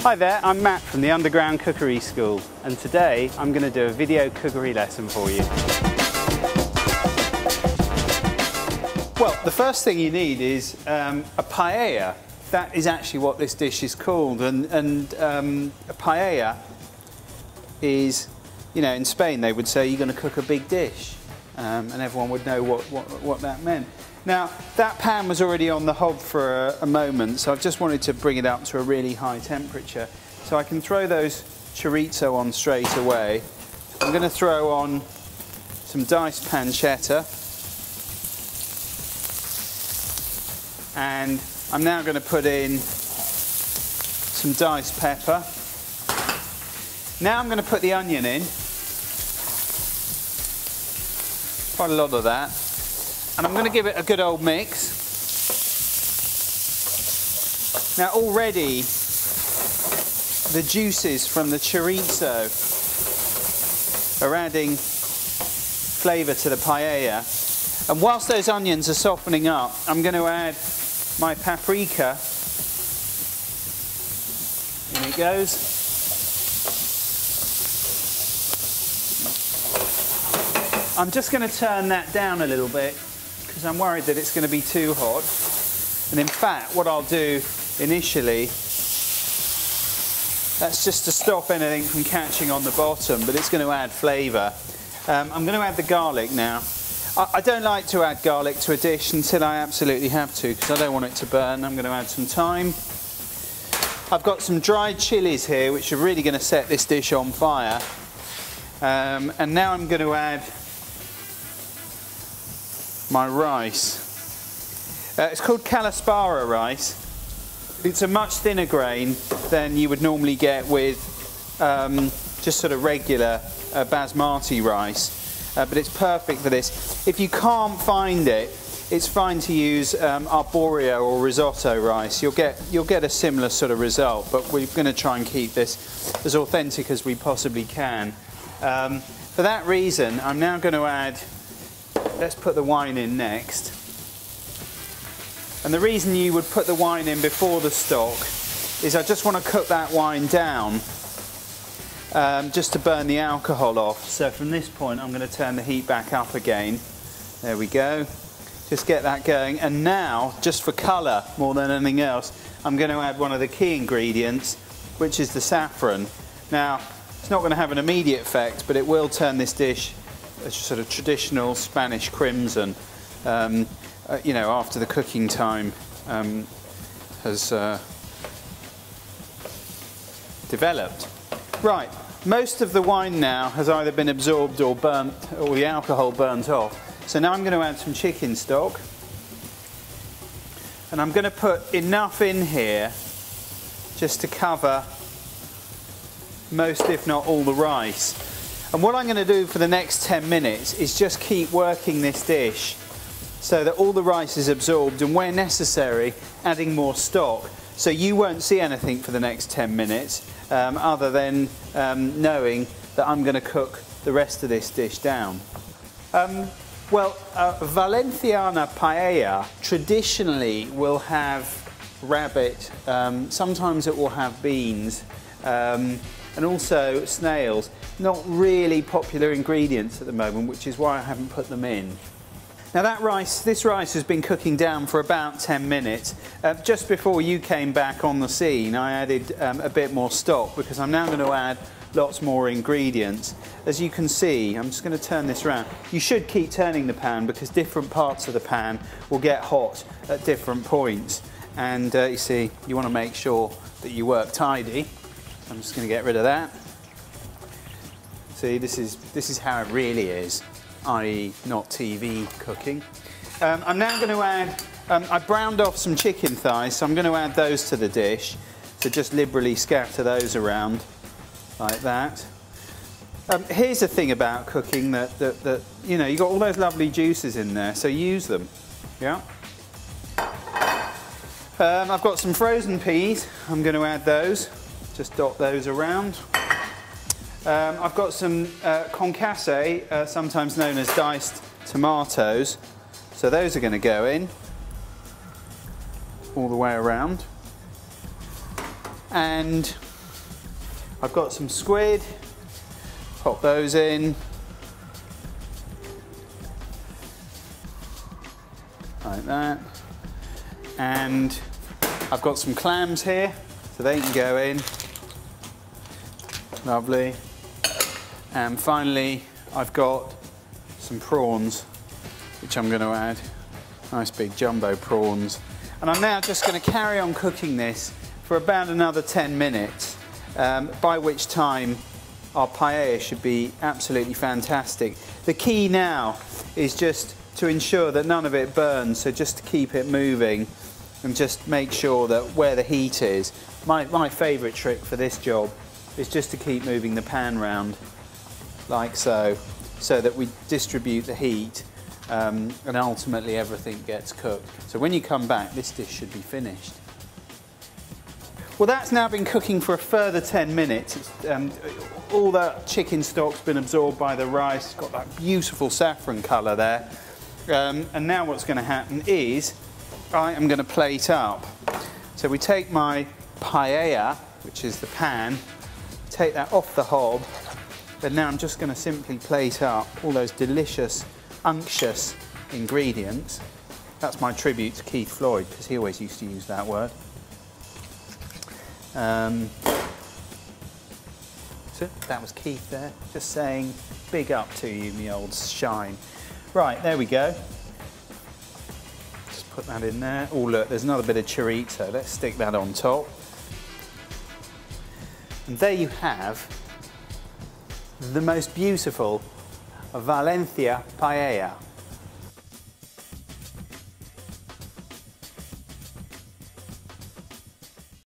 Hi there, I'm Matt from the Underground Cookery School, and today I'm going to do a video cookery lesson for you. Well, the first thing you need is a paella. That is actually what this dish is called, and a paella is, you know, in Spain they would say you're going to cook a big dish, and everyone would know what that meant. Now, that pan was already on the hob for a moment, so I've just wanted to bring it up to a really high temperature. So I can throw those chorizo on straight away. I'm going to throw on some diced pancetta. And I'm now going to put in some diced pepper. Now I'm going to put the onion in. Quite a lot of that. And I'm going to give it a good old mix. Now already the juices from the chorizo are adding flavour to the paella. And whilst those onions are softening up, I'm going to add my paprika. In it goes. I'm just going to turn that down a little bit, because I'm worried that it's going to be too hot. And in fact, what I'll do initially, that's just to stop anything from catching on the bottom, but it's going to add flavour. I'm going to add the garlic now. I don't like to add garlic to a dish until I absolutely have to, because I don't want it to burn. I'm going to add some thyme. I've got some dried chilies here, which are really going to set this dish on fire. And now I'm going to add my rice. It's called calaspara rice. It's a much thinner grain than you would normally get with just sort of regular basmati rice, but it's perfect for this. If you can't find it, it's fine to use arborio or risotto rice. You'll get a similar sort of result, but we're going to try and keep this as authentic as we possibly can. For that reason, I'm now going to add. Let's put the wine in next. And the reason you would put the wine in before the stock is I just want to cook that wine down, just to burn the alcohol off. So from this point I'm going to turn the heat back up again. There we go. Just get that going. And now, just for colour more than anything else, I'm going to add one of the key ingredients, which is the saffron. Now, it's not going to have an immediate effect, but it will turn this dish a sort of traditional Spanish crimson, you know, after the cooking time has developed. Right, most of the wine now has either been absorbed or burnt, or the alcohol burnt off. So now I'm going to add some chicken stock, and I'm going to put enough in here just to cover most, if not all, the rice. And what I'm going to do for the next 10 minutes is just keep working this dish so that all the rice is absorbed, and where necessary, adding more stock. So you won't see anything for the next 10 minutes other than knowing that I'm going to cook the rest of this dish down. Valencian Paella traditionally will have rabbit, sometimes it will have beans, and also snails. Not really popular ingredients at the moment, which is why I haven't put them in. Now this rice has been cooking down for about 10 minutes. Just before you came back on the scene, I added a bit more stock, because I'm now going to add lots more ingredients. As you can see, I'm just going to turn this around. You should keep turning the pan, because different parts of the pan will get hot at different points. And you see, you want to make sure that you work tidy. I'm just going to get rid of that. See, this is how it really is, i.e. not TV cooking. I'm now going to add, I browned off some chicken thighs, so I'm going to add those to the dish. So just liberally scatter those around like that. Here's the thing about cooking that you know, you've got all those lovely juices in there, so use them. Yeah. I've got some frozen peas. I'm going to add those. Just dot those around. I've got some concasse, sometimes known as diced tomatoes. So those are going to go in all the way around. And I've got some squid, pop those in. Like that. And I've got some clams here, so they can go in. Lovely. And finally, I've got some prawns, which I'm going to add. Nice big jumbo prawns. And I'm now just going to carry on cooking this for about another 10 minutes, by which time our paella should be absolutely fantastic. The key now is just to ensure that none of it burns, so just to keep it moving and just make sure that where the heat is. My favourite trick for this job is just to keep moving the pan round like so, so that we distribute the heat and ultimately everything gets cooked. So when you come back, this dish should be finished. Well, that's now been cooking for a further 10 minutes. All that chicken stock's been absorbed by the rice. It's got that beautiful saffron colour there. And now what's going to happen is I am going to plate up. So we take my paella, which is the pan, take that off the hob, but now I'm just going to simply plate up all those delicious, unctuous ingredients. That's my tribute to Keith Floyd, because he always used to use that word. So that was Keith there, just saying big up to you, me old shine. Right, there we go. Just put that in there. Oh look, there's another bit of chorizo. Let's stick that on top. And there you have the most beautiful Valencian Paella.